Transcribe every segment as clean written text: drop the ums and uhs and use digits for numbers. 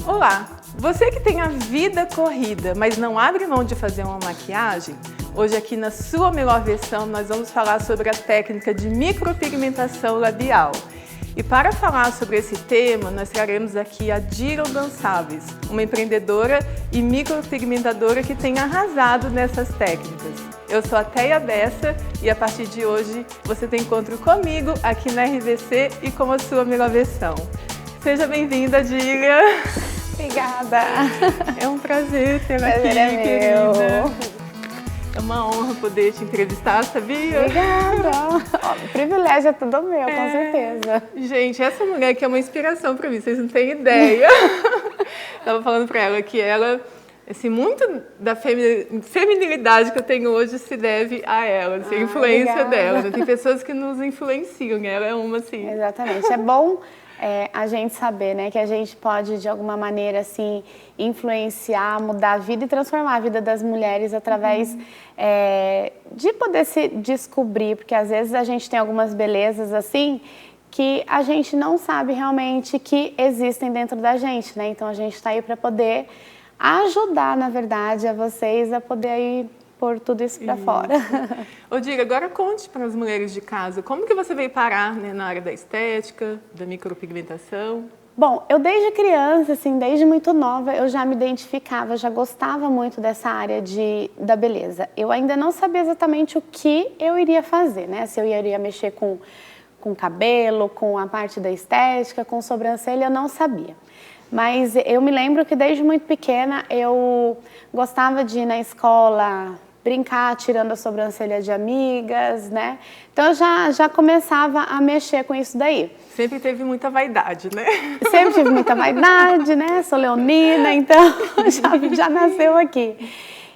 Olá! Você que tem a vida corrida, mas não abre mão de fazer uma maquiagem? Hoje aqui na sua melhor versão nós vamos falar sobre a técnica de micropigmentação labial. E para falar sobre esse tema, nós traremos aqui a Dira Gonçalves, uma empreendedora e micropigmentadora que tem arrasado nessas técnicas. Eu sou a Teia Bessa e a partir de hoje você tem encontro comigo aqui na RVC e com a sua melhor versão. Seja bem-vinda, Dira! Obrigada! É um prazer tê-la aqui, querida. É uma honra poder te entrevistar, sabia? Obrigada! O privilégio é tudo meu, com certeza. Gente, essa mulher aqui é uma inspiração para mim, vocês não têm ideia. Estava falando para ela que ela, assim, muito da feminilidade que eu tenho hoje se deve a ela, assim, a influência dela. Tem pessoas que nos influenciam, ela é uma, assim. Exatamente. É bom a gente saber, né, que a gente pode, de alguma maneira, assim, influenciar, mudar a vida e transformar a vida das mulheres através de poder se descobrir, porque às vezes a gente tem algumas belezas, assim, que a gente não sabe realmente que existem dentro da gente, né? Então a gente está aí para poder ajudar, na verdade, a vocês a poder aí pôr tudo isso para fora. Ô, Dira, agora conte para as mulheres de casa, como que você veio parar, né, na área da estética, da micropigmentação? Bom, eu desde criança, assim, desde muito nova, eu já me identificava, já gostava muito dessa área da beleza. Eu ainda não sabia exatamente o que eu iria fazer, né? Se eu iria mexer com cabelo, com a parte da estética, com sobrancelha, eu não sabia. Mas eu me lembro que desde muito pequena eu gostava de ir na escola, brincar, tirando a sobrancelha de amigas, né? Então eu já começava a mexer com isso daí. Sempre teve muita vaidade, né? Sempre tive muita vaidade, né? Sou leonina, então já nasceu aqui.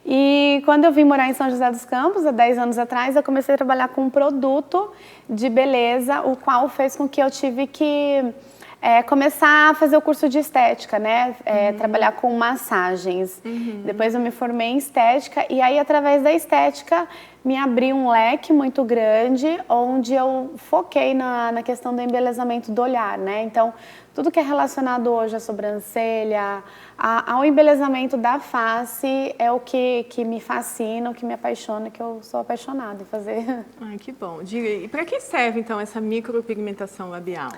E quando eu vim morar em São José dos Campos, há 10 anos atrás, eu comecei a trabalhar com um produto de beleza, o qual fez com que eu tive que começar a fazer o curso de estética, né? Trabalhar com massagens. Depois eu me formei em estética e aí, através da estética, me abri um leque muito grande, onde eu foquei na questão do embelezamento do olhar, né? Então, tudo que é relacionado hoje à sobrancelha, ao embelezamento da face, é o que me fascina, o que me apaixona, que eu sou apaixonada em fazer. Ai, que bom. Diga, e para que serve, então, essa micropigmentação labial?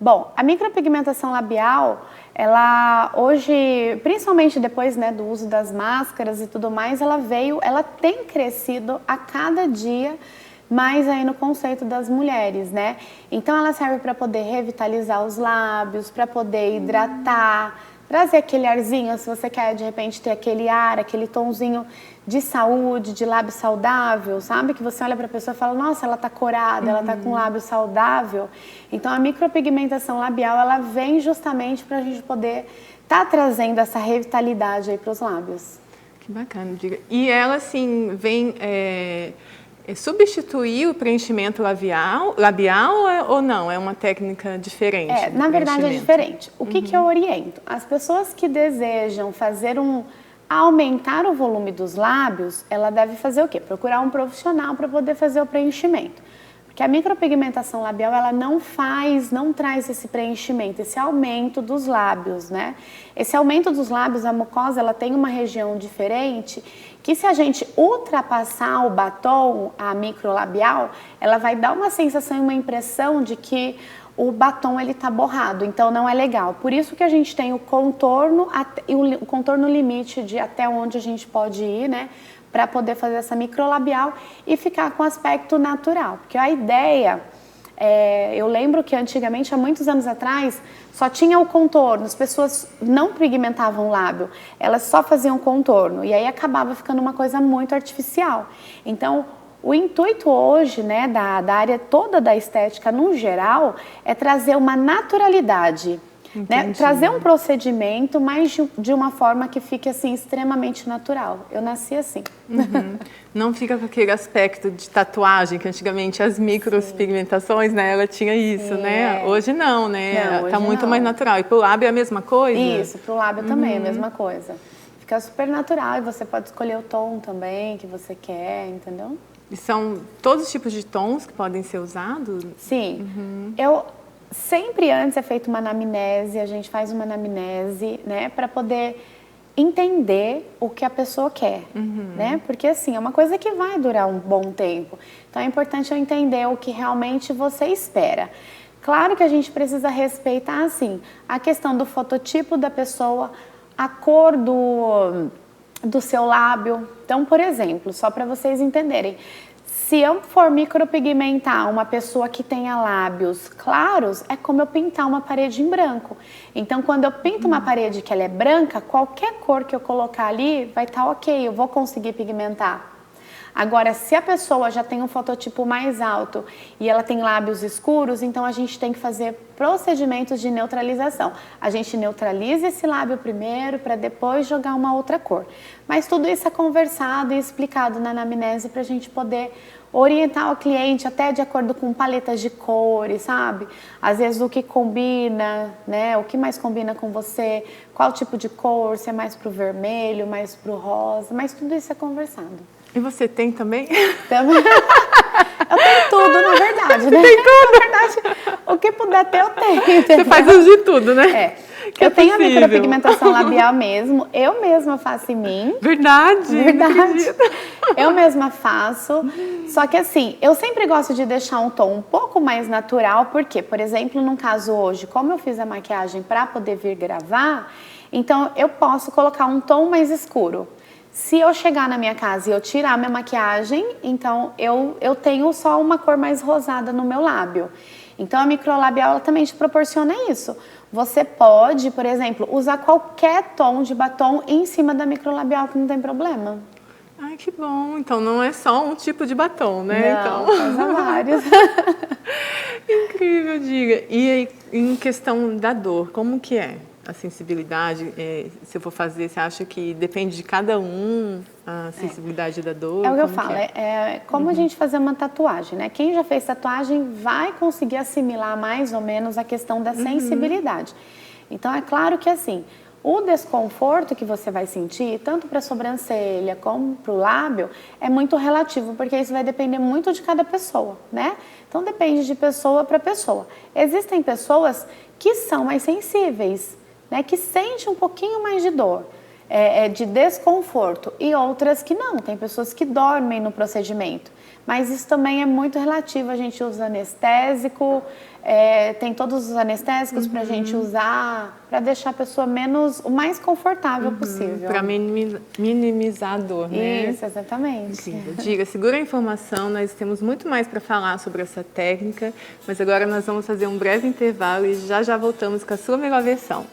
Bom, a micropigmentação labial, ela hoje, principalmente depois, né, do uso das máscaras e tudo mais, ela tem crescido a cada dia mais aí no conceito das mulheres, né? Então ela serve para poder revitalizar os lábios, para poder hidratar, trazer aquele arzinho, se você quer de repente ter aquele ar, aquele tonzinho de saúde, de lábio saudável, sabe? Que você olha para a pessoa e fala, nossa, ela tá corada, ela tá com lábio saudável. Então a micropigmentação labial, ela vem justamente para a gente poder trazendo essa revitalidade aí para os lábios. Que bacana, Diga. E ela, assim, vem substituir o preenchimento labial ou não? É uma técnica diferente? Na verdade é diferente. O que eu oriento? As pessoas que desejam aumentar o volume dos lábios, ela deve fazer o quê? Procurar um profissional para poder fazer o preenchimento. Porque a micropigmentação labial, ela não traz esse preenchimento, esse aumento dos lábios, né? Esse aumento dos lábios, a mucosa, ela tem uma região diferente, que se a gente ultrapassar o batom, a microlabial, ela vai dar uma sensação e uma impressão de que o batom ele tá borrado, então não é legal. Por isso que a gente tem o contorno limite de até onde a gente pode ir, né? Para poder fazer essa microlabial e ficar com aspecto natural. Porque a ideia, eu lembro que antigamente, há muitos anos atrás, só tinha o contorno, as pessoas não pigmentavam o lábio, elas só faziam contorno e aí acabava ficando uma coisa muito artificial. Então, o intuito hoje, né, da área toda da estética no geral, é trazer uma naturalidade. Né? Trazer um procedimento, mas de uma forma que fique assim extremamente natural. Eu nasci assim. Não fica com aquele aspecto de tatuagem, que antigamente as micropigmentações, né, ela tinha isso, né? Hoje não, né? Tá muito mais natural. E pro lábio é a mesma coisa? Isso, pro lábio também é a mesma coisa. Fica super natural e você pode escolher o tom também que você quer, entendeu? E são todos os tipos de tons que podem ser usados? Sim. Sempre antes é feita uma anamnese, a gente faz uma anamnese, né, para poder entender o que a pessoa quer, né? Porque assim, é uma coisa que vai durar um bom tempo. Então é importante eu entender o que realmente você espera. Claro que a gente precisa respeitar, assim, a questão do fototipo da pessoa, a cor do seu lábio. Então, por exemplo, só para vocês entenderem, se eu for micropigmentar uma pessoa que tenha lábios claros, é como eu pintar uma parede em branco. Então, quando eu pinto uma parede que ela é branca, qualquer cor que eu colocar ali vai estar ok, eu vou conseguir pigmentar. Agora, se a pessoa já tem um fototipo mais alto e ela tem lábios escuros, então a gente tem que fazer procedimentos de neutralização. A gente neutraliza esse lábio primeiro para depois jogar uma outra cor. Mas tudo isso é conversado e explicado na anamnese para a gente poder orientar o cliente até de acordo com paletas de cores, sabe? Às vezes o que combina, né? O que mais combina com você, qual tipo de cor, se é mais pro vermelho, mais pro rosa, mas tudo isso é conversado. E você tem também? Também. Eu tenho tudo, na verdade, né? Tem tudo? Na verdade, o que puder ter, eu tenho. Você faz uso de tudo, né? É. Eu tenho a micropigmentação labial mesmo, eu mesma faço em mim. Verdade. Verdade. Eu mesma faço. Só que assim, eu sempre gosto de deixar um tom um pouco mais natural, porque, por exemplo, no caso hoje, como eu fiz a maquiagem para poder vir gravar, então eu posso colocar um tom mais escuro. Se eu chegar na minha casa e eu tirar minha maquiagem, então eu tenho só uma cor mais rosada no meu lábio. Então a microlabial ela também te proporciona isso. Você pode, por exemplo, usar qualquer tom de batom em cima da microlabial que não tem problema. Ai, que bom. Então não é só um tipo de batom, né? Não, então... usa vários. Incrível, diga. E aí, em questão da dor, como que é? A sensibilidade, se eu for fazer, você acha que depende de cada um a sensibilidade da dor? É o que eu falo, é como a gente fazer uma tatuagem, né? Quem já fez tatuagem vai conseguir assimilar mais ou menos a questão da sensibilidade. Então, é claro que assim, o desconforto que você vai sentir, tanto para a sobrancelha como para o lábio, é muito relativo, porque isso vai depender muito de cada pessoa, né? Então, depende de pessoa para pessoa. Existem pessoas que são mais sensíveis, né, que sente um pouquinho mais de dor, de desconforto, e outras que não. Tem pessoas que dormem no procedimento, mas isso também é muito relativo. A gente usa anestésico, tem todos os anestésicos para a gente usar, para deixar a pessoa o mais confortável possível. Para minimizar a dor, né? Isso, exatamente. Incrível. Diga, segura a informação, nós temos muito mais para falar sobre essa técnica, mas agora nós vamos fazer um breve intervalo e já voltamos com a sua melhor versão.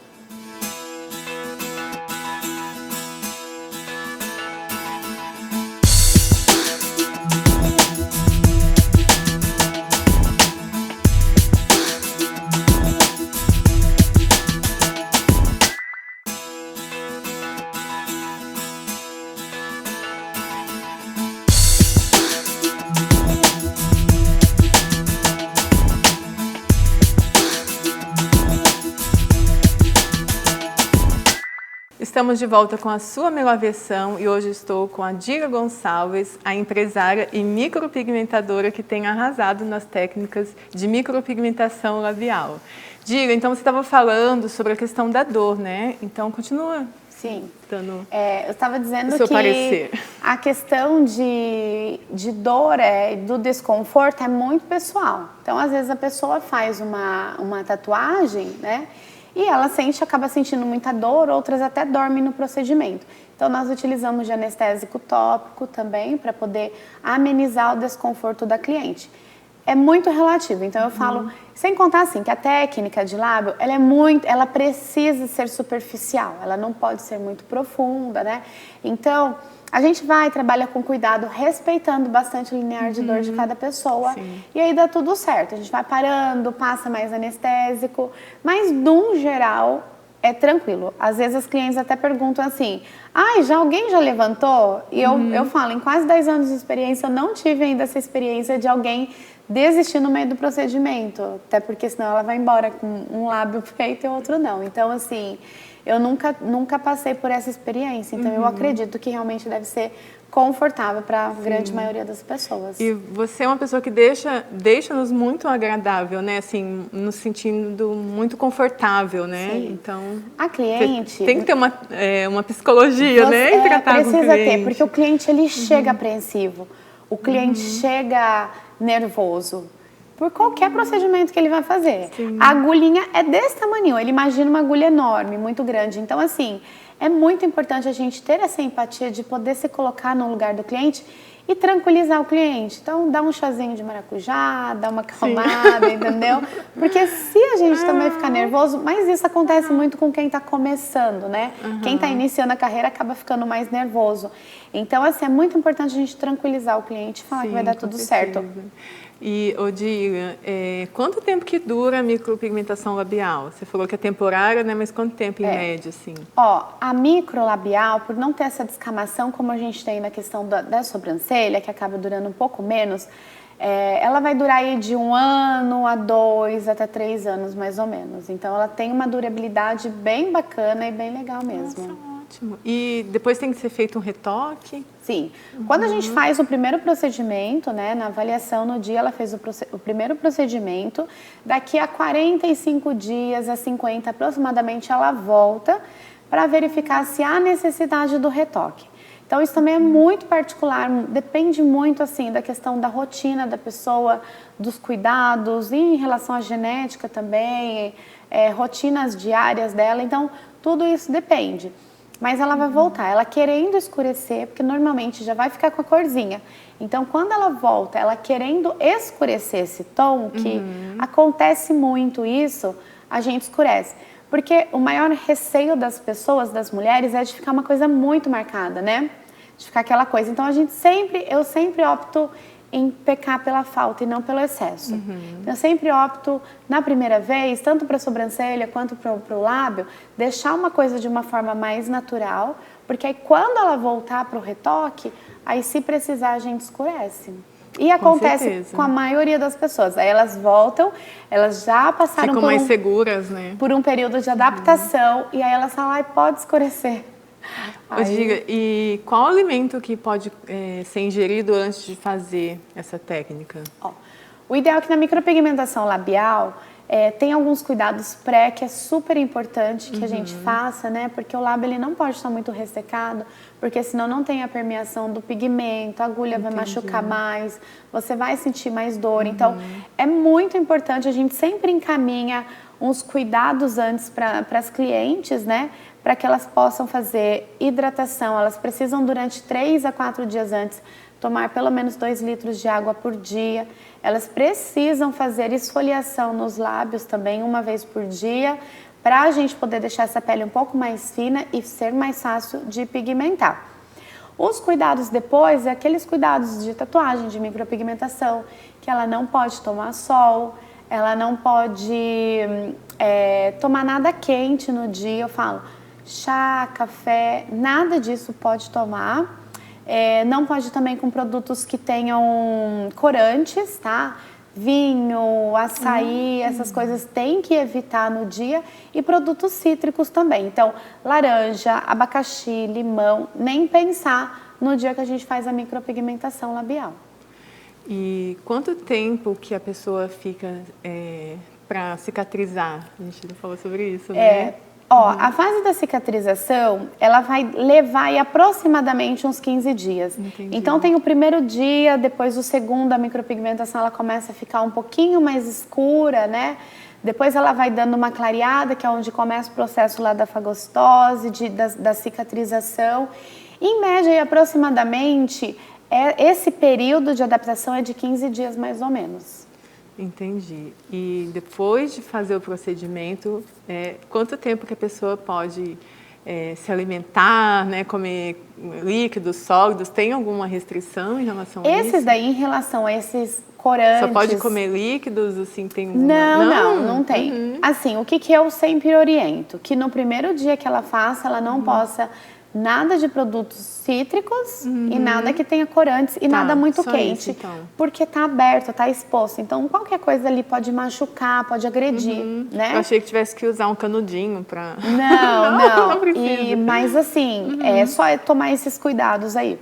Estamos de volta com a sua melhor versão e hoje estou com a Dira Gonçalves, a empresária e micropigmentadora que tem arrasado nas técnicas de micropigmentação labial. Dira, então você estava falando sobre a questão da dor, né? Então continua. Sim. Dando eu estava dizendo seu que parecer. A questão de dor, do desconforto é muito pessoal. Então, às vezes a pessoa faz uma tatuagem, né? E ela acaba sentindo muita dor, outras até dormem no procedimento. Então, nós utilizamos de anestésico tópico também para poder amenizar o desconforto da cliente. É muito relativo, então eu falo, sem contar assim, que a técnica de lábio, ela precisa ser superficial, ela não pode ser muito profunda, né? Então, a gente trabalha com cuidado, respeitando bastante o limiar de dor de cada pessoa. Sim. E aí dá tudo certo. A gente vai parando, passa mais anestésico, mas, num geral, é tranquilo. Às vezes as clientes até perguntam assim, alguém já levantou? E eu falo, em quase 10 anos de experiência, eu não tive ainda essa experiência de alguém desistir no meio do procedimento. Até porque senão ela vai embora com um lábio feito e outro não. Então, assim... Eu nunca passei por essa experiência, então eu acredito que realmente deve ser confortável para a grande maioria das pessoas. E você é uma pessoa que deixa-nos muito agradável, né? Assim, nos sentindo muito confortável, né? Sim. Então, a cliente tem que ter uma psicologia, né? Em tratar com o precisa cliente. ter, porque o cliente ele chega apreensivo, o cliente chega nervoso por qualquer procedimento que ele vai fazer. Sim. A agulhinha é desse tamanho, ele imagina uma agulha enorme, muito grande. Então, assim, é muito importante a gente ter essa empatia de poder se colocar no lugar do cliente e tranquilizar o cliente. Então, dá um chazinho de maracujá, dá uma acalmada, entendeu? Porque se a gente também ficar nervoso, mas isso acontece muito com quem está começando, né? Quem está iniciando a carreira acaba ficando mais nervoso. Então, assim, é muito importante a gente tranquilizar o cliente e falar que vai dar tudo certo. E, Odila, quanto tempo que dura a micropigmentação labial? Você falou que é temporária, né? Mas quanto tempo em média, assim? A microlabial, por não ter essa descamação como a gente tem na questão da sobrancelha, que acaba durando um pouco menos, ela vai durar aí de 1 ano a 2 até 3 anos, mais ou menos. Então, ela tem uma durabilidade bem bacana e bem legal mesmo. Nossa, ótimo. E depois tem que ser feito um retoque? Sim. Quando a gente faz o primeiro procedimento, né, na avaliação no dia, ela fez o primeiro procedimento, daqui a 45 dias, a 50 aproximadamente, ela volta para verificar se há necessidade do retoque. Então, isso também é muito particular, depende muito, assim, da questão da rotina da pessoa, dos cuidados, e em relação à genética também, rotinas diárias dela, então, tudo isso depende. Mas ela vai voltar, ela querendo escurecer, porque normalmente já vai ficar com a corzinha. Então, quando ela volta, ela querendo escurecer esse tom, que acontece muito isso, a gente escurece. Porque o maior receio das pessoas, das mulheres, é de ficar uma coisa muito marcada, né? De ficar aquela coisa. Então, eu sempre opto em pecar pela falta e não pelo excesso. Então, eu sempre opto, na primeira vez, tanto para a sobrancelha quanto para o lábio, deixar uma coisa de uma forma mais natural, porque aí quando ela voltar para o retoque, aí se precisar a gente escurece. E acontece com a maioria das pessoas. Aí elas voltam, elas já passaram ficam mais seguras, né? Por um período de adaptação, e aí elas falam, ai, pode escurecer. Diga, e qual alimento que pode ser ingerido antes de fazer essa técnica? O ideal é que na micropigmentação labial tem alguns cuidados pré que é super importante que a gente faça, né? Porque o lábio ele não pode estar muito ressecado, porque senão não tem a permeação do pigmento, a agulha vai machucar mais, você vai sentir mais dor. Então, é muito importante, a gente sempre encaminha uns cuidados antes para as clientes, né? Para que elas possam fazer hidratação. Elas precisam, durante 3 a 4 dias antes, tomar pelo menos 2 litros de água por dia. Elas precisam fazer esfoliação nos lábios também, 1 vez por dia, para a gente poder deixar essa pele um pouco mais fina e ser mais fácil de pigmentar. Os cuidados depois, aqueles cuidados de tatuagem, de micropigmentação, que ela não pode tomar sol, ela não pode tomar nada quente no dia, eu falo, chá, café, nada disso pode tomar. Não pode também com produtos que tenham corantes, tá? Vinho, açaí, essas coisas tem que evitar no dia. E produtos cítricos também. Então, laranja, abacaxi, limão, nem pensar no dia que a gente faz a micropigmentação labial. E quanto tempo que a pessoa fica para cicatrizar? A gente não falou sobre isso, né? A fase da cicatrização, ela vai levar aí aproximadamente uns 15 dias. Entendi. Então, tem o primeiro dia, depois o segundo, a micropigmentação, ela começa a ficar um pouquinho mais escura, né? Depois ela vai dando uma clareada, que é onde começa o processo lá da fagocitose, da cicatrização. Em média, aí, aproximadamente, esse período de adaptação é de 15 dias, mais ou menos. Entendi. E depois de fazer o procedimento, quanto tempo que a pessoa pode se alimentar, né, comer líquidos, sólidos? Tem alguma restrição em relação a isso? Esses daí, em relação a esses corantes... Só pode comer líquidos, assim, tem uma... Não tem. Assim, o que eu sempre oriento? Que no primeiro dia que ela faça, ela não possa... Nada de produtos cítricos e nada que tenha corantes e nada muito quente, isso, então. Porque tá aberto, tá exposto. Então, qualquer coisa ali pode machucar, pode agredir, né? Eu achei que tivesse que usar um canudinho para... Não precisa. Mas assim, só tomar esses cuidados aí.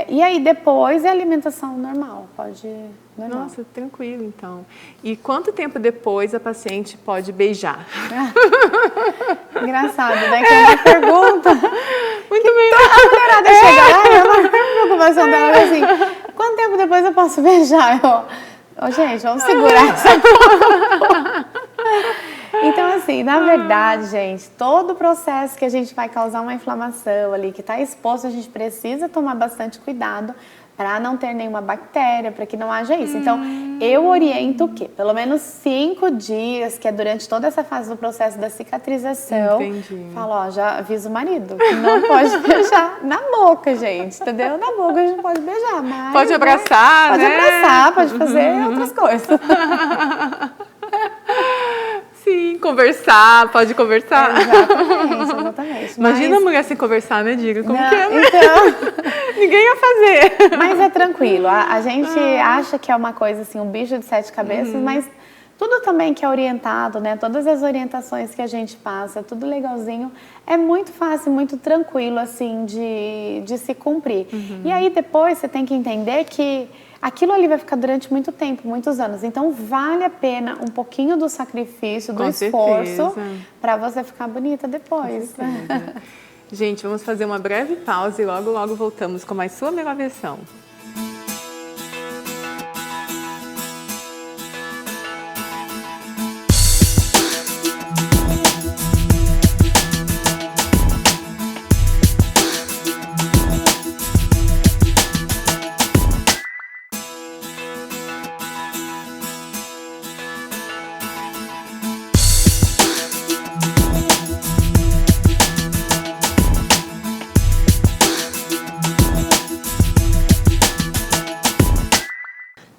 E aí depois é alimentação normal, pode... Normal. Nossa, tranquilo então. E quanto tempo depois a paciente pode beijar? Engraçado, né? Que é uma pergunta. Muito bem. A mulherada chega lá e a preocupação dela é assim, quanto tempo depois eu posso beijar? Gente, vamos segurar essa porra. Então, assim, na verdade, gente, todo o processo que a gente vai causar uma inflamação ali, que está exposto, a gente precisa tomar bastante cuidado para não ter nenhuma bactéria, para que não haja isso. Então, eu oriento o quê? Pelo menos 5 dias, que é durante toda essa fase do processo da cicatrização. Entendi. Falo, ó, já aviso o marido que não pode beijar na boca, gente, entendeu? Na boca a gente pode beijar, mas... Pode abraçar, né? Pode abraçar, pode fazer outras coisas. Sim, conversar, pode conversar. Exatamente. Imagina a mulher sem conversar, né, Diga? Como não, que é? Então... Ninguém ia fazer. Mas é tranquilo, a gente acha que é uma coisa assim, um bicho de 7 cabeças, mas tudo também que é orientado, né? Todas as orientações que a gente passa, tudo legalzinho, é muito fácil, muito tranquilo, assim, de se cumprir. E aí depois você tem que entender que aquilo ali vai ficar durante muito tempo, muitos anos. Então, vale a pena um pouquinho do sacrifício, do esforço, para você ficar bonita depois. Gente, vamos fazer uma breve pausa e logo, logo voltamos com mais Sua Melhor Versão.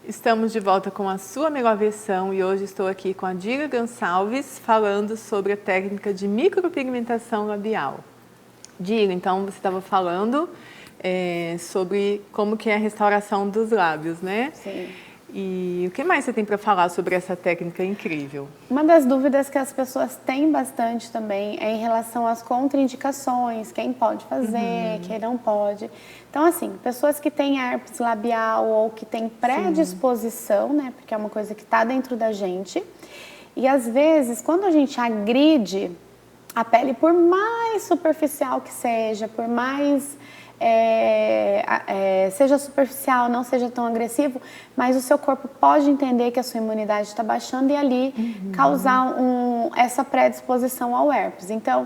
Estamos de volta com a Sua Melhor Versão e hoje estou aqui com a Diga Gonçalves falando sobre a técnica de micropigmentação labial. Diga, então você estava falando sobre como que é a restauração dos lábios, né? Sim. E o que mais você tem para falar sobre essa técnica incrível? Uma das dúvidas que as pessoas têm bastante também é em relação às contraindicações, quem pode fazer, quem não pode. Então, assim, pessoas que têm herpes labial ou que têm predisposição, né, porque é uma coisa que está dentro da gente, e às vezes, quando a gente agride a pele, por mais superficial que seja, por mais... seja superficial, não seja tão agressivo, mas o seu corpo pode entender que a sua imunidade está baixando e ali causar essa predisposição ao herpes. Então,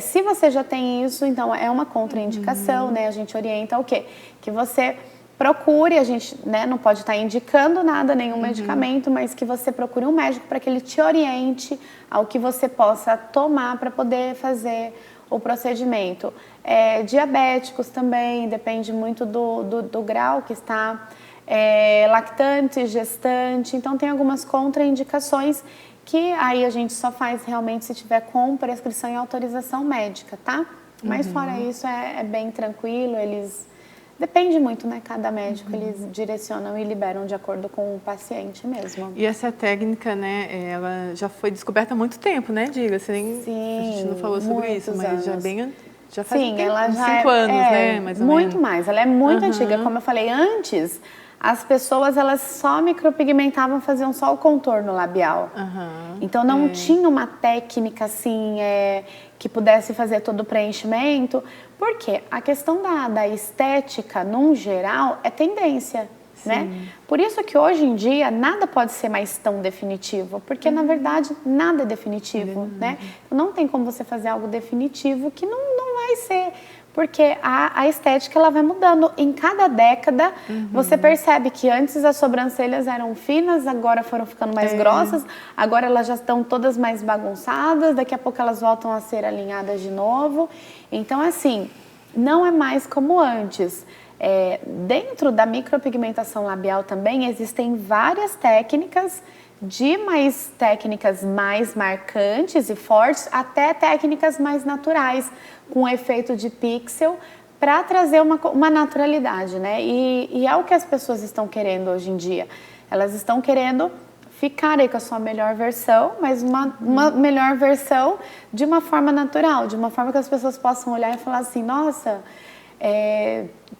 se você já tem isso, então é uma contraindicação, né? A gente orienta o quê? Que você procure, a gente, né, não pode estar indicando nada, nenhum medicamento, mas que você procure um médico para que ele te oriente ao que você possa tomar para poder fazer o procedimento. Diabéticos também, depende muito do grau que está, lactante, gestante, então tem algumas contraindicações que aí a gente só faz realmente se tiver com prescrição e autorização médica, tá? Mas fora isso é bem tranquilo, depende muito, né? Cada médico eles direcionam e liberam de acordo com o paciente mesmo. E essa técnica, né, ela já foi descoberta há muito tempo, né, Diga? Sim, a gente não falou sobre isso, mas já faz Sim, um tempo, ela já 5 anos, né, mais ou muito menos. mais, ela é muito antiga. Como eu falei antes, as pessoas elas só micropigmentavam, faziam só o contorno labial. Então não tinha uma técnica assim que pudesse fazer todo o preenchimento, porque a questão da estética, num geral, é tendência. Né? Por isso que hoje em dia nada pode ser mais tão definitivo, porque na verdade nada é definitivo, né? Não tem como você fazer algo definitivo que não vai ser, porque a estética ela vai mudando. Em cada década você percebe que antes as sobrancelhas eram finas, agora foram ficando mais grossas, agora elas já estão todas mais bagunçadas, daqui a pouco elas voltam a ser alinhadas de novo. Então assim, não é mais como antes. Dentro da micropigmentação labial também existem várias técnicas, técnicas mais marcantes e fortes, até técnicas mais naturais, com efeito de pixel, para trazer uma naturalidade, né? E é o que as pessoas estão querendo hoje em dia. Elas estão querendo ficar aí com a sua melhor versão, mas uma melhor versão de uma forma natural, de uma forma que as pessoas possam olhar e falar assim, nossa...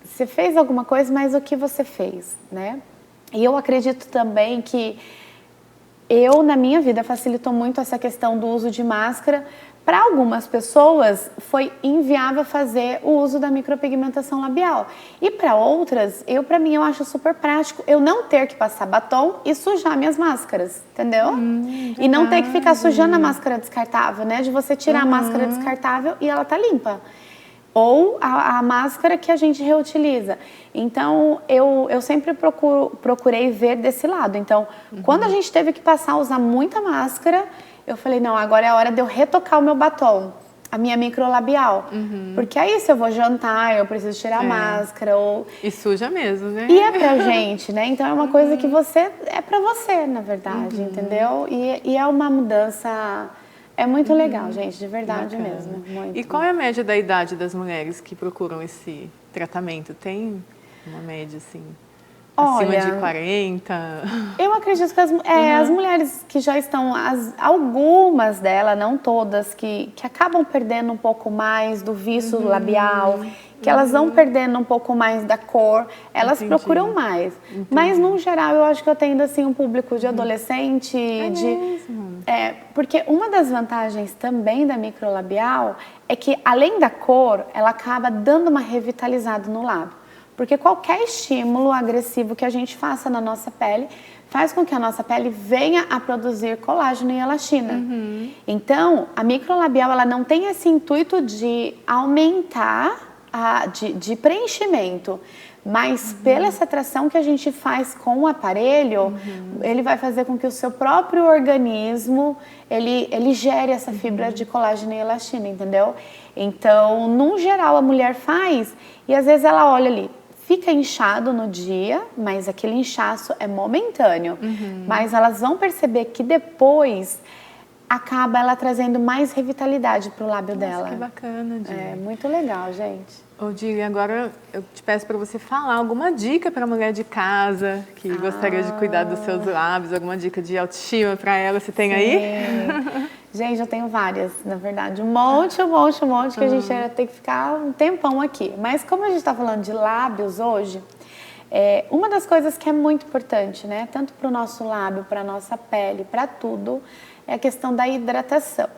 você fez alguma coisa, mas o que você fez, né? E eu acredito também que na minha vida, facilitou muito essa questão do uso de máscara. Para algumas pessoas, foi inviável fazer o uso da micropigmentação labial. E para outras, para mim, eu acho super prático eu não ter que passar batom e sujar minhas máscaras, entendeu? E não ter que ficar sujando a máscara descartável, né? De você tirar a máscara descartável e ela tá limpa. Ou a máscara que a gente reutiliza. Então, eu sempre procurei ver desse lado. Então, quando a gente teve que passar a usar muita máscara, eu falei, não, agora é a hora de eu retocar o meu batom, a minha microlabial. Porque aí, se eu vou jantar, eu preciso tirar a máscara. E suja mesmo, né? E é pra gente, né? Então, é uma coisa que é pra você, na verdade, entendeu? E é uma mudança... É muito legal, gente, de verdade mesmo. Muito. E qual é a média da idade das mulheres que procuram esse tratamento? Tem uma média, assim, acima de 40? Eu acredito que as mulheres que já estão, algumas delas, não todas, que acabam perdendo um pouco mais do viço labial, que elas vão perdendo um pouco mais da cor, elas procuram mais. Mas, no geral, eu acho que eu tenho, assim, um público de adolescente. Porque uma das vantagens também da microlabial é que, além da cor, ela acaba dando uma revitalizada no lábio. Porque qualquer estímulo agressivo que a gente faça na nossa pele faz com que a nossa pele venha a produzir colágeno e elastina. Então, a microlabial ela não tem esse intuito de aumentar, de preenchimento, mas pela essa tração que a gente faz com o aparelho, ele vai fazer com que o seu próprio organismo, ele gere essa fibra de colágeno e elastina, entendeu? Então, no geral, a mulher faz e às vezes ela olha ali, fica inchado no dia, mas aquele inchaço é momentâneo. Mas elas vão perceber que depois acaba ela trazendo mais revitalidade para o lábio dela. Que bacana, Dili. É muito legal, gente. Ô, Dili, agora eu te peço para você falar alguma dica para a mulher de casa que gostaria de cuidar dos seus lábios, alguma dica de autoestima para ela, você tem aí? Gente, eu tenho várias, na verdade, um monte que a gente ia ter que ficar um tempão aqui. Mas como a gente está falando de lábios hoje, uma das coisas que é muito importante, né, tanto para o nosso lábio, para a nossa pele, para tudo, é a questão da hidratação.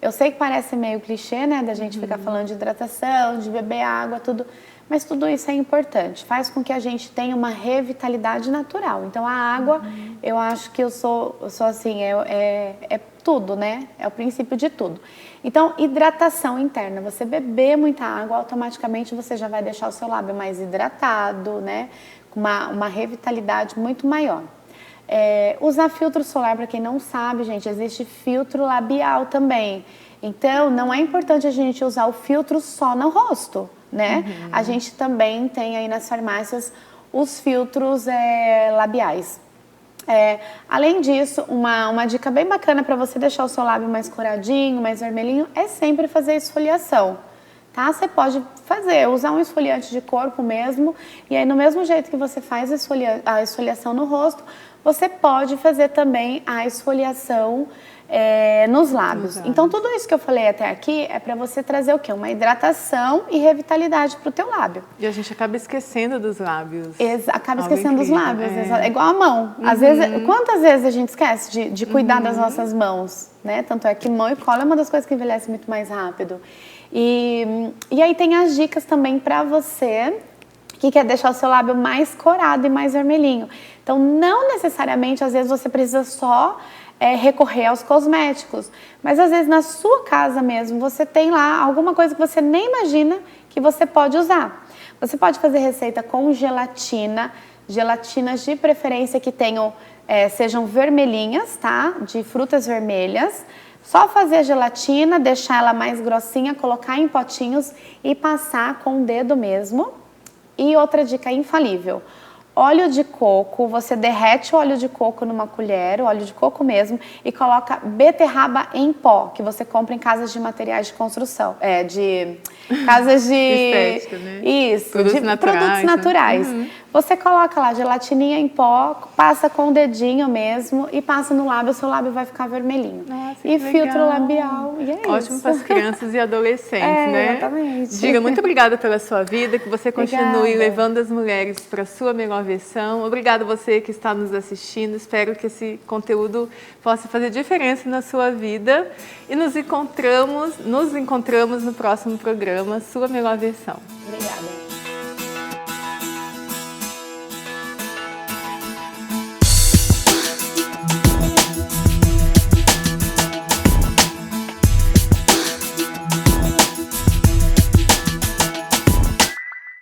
Eu sei que parece meio clichê, né, da gente ficar falando de hidratação, de beber água, tudo, mas tudo isso é importante. Faz com que a gente tenha uma revitalidade natural. Então, a água, eu acho que eu sou assim, é tudo, né? É o princípio de tudo. Então, hidratação interna. Você beber muita água, automaticamente você já vai deixar o seu lábio mais hidratado, né? Com uma revitalidade muito maior. Usar filtro solar, para quem não sabe, gente, existe filtro labial também. Então, não é importante a gente usar o filtro só no rosto, né? A gente também tem aí nas farmácias os filtros labiais. Além disso, uma dica bem bacana para você deixar o seu lábio mais coradinho, mais vermelhinho, é sempre fazer esfoliação. Tá? Você pode usar um esfoliante de corpo mesmo, e aí no mesmo jeito que você faz a esfoliação no rosto, você pode fazer também a esfoliação nos lábios. Então, tudo isso que eu falei até aqui é para você trazer o quê? Uma hidratação e revitalidade para o teu lábio. E a gente acaba esquecendo dos lábios. Acaba esquecendo dos lábios. É igual a mão. Às vezes, quantas vezes a gente esquece de cuidar das nossas mãos? Né? Tanto é que mão e cola é uma das coisas que envelhece muito mais rápido. E aí tem as dicas também para você que quer deixar o seu lábio mais corado e mais vermelhinho. Então, não necessariamente, às vezes, você precisa só recorrer aos cosméticos. Mas, às vezes, na sua casa mesmo, você tem lá alguma coisa que você nem imagina que você pode usar. Você pode fazer receita com gelatina, gelatinas de preferência que sejam vermelhinhas, tá? De frutas vermelhas. Só fazer a gelatina, deixar ela mais grossinha, colocar em potinhos e passar com o dedo mesmo. E outra dica infalível, óleo de coco, você derrete o óleo de coco numa colher, o óleo de coco mesmo, e coloca beterraba em pó, que você compra em casas de materiais de construção, casas de... Estética, né? Isso, produtos naturais. Produtos naturais. Você coloca lá gelatininha em pó, passa com o dedinho mesmo e passa no lábio, o seu lábio vai ficar vermelhinho. Nossa, e que filtro legal. labial, e é Ótimo isso. para as crianças e adolescentes, né? Exatamente. Diga, muito obrigada pela sua vida, que você continue Obrigada. levando as mulheres para a sua melhor versão. Obrigada a você que está nos assistindo. Espero que esse conteúdo possa fazer diferença na sua vida. E nos encontramos no próximo programa, Sua Melhor Versão.